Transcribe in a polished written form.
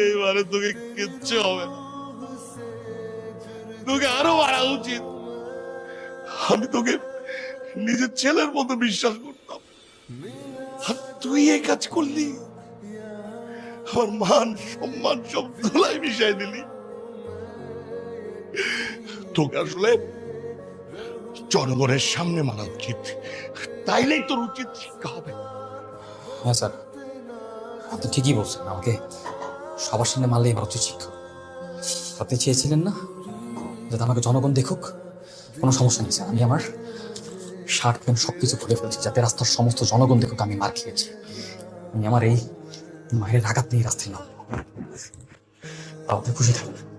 এইবারে তোকে কিচ্ছু হবে না, তোকে আরো মারা উচিত। আমি তোকে নিজের ছেলের মতো বিশ্বাস করতাম, আর তুই এই কাজ করলি। আমার মান সম্মান সব ধুলাই মিশাই দিলি। তোকে আসলে জনগণের সামনে মারা উচিত, তাইলেই তোর উচিত শিক্ষা হবে। হ্যাঁ স্যার, আপনি ঠিকই বলছেন, আমাকে সবার সামনে মারলে এবার উচিত শিক্ষা। আপনি চেয়েছিলেন না যাতে আমাকে জনগণ দেখুক? কোনো সমস্যা নেই স্যার, আমি আমার শার্ট প্যান্ট সবকিছু খুলে ফেলেছি যাতে রাস্তার সমস্ত জনগণ দেখুক আমি মার খেয়েছি। আমি আমার এই মায়ের আঘাত নিয়ে রাস্তায় নামবো। আপনি খুশি থাকবেন।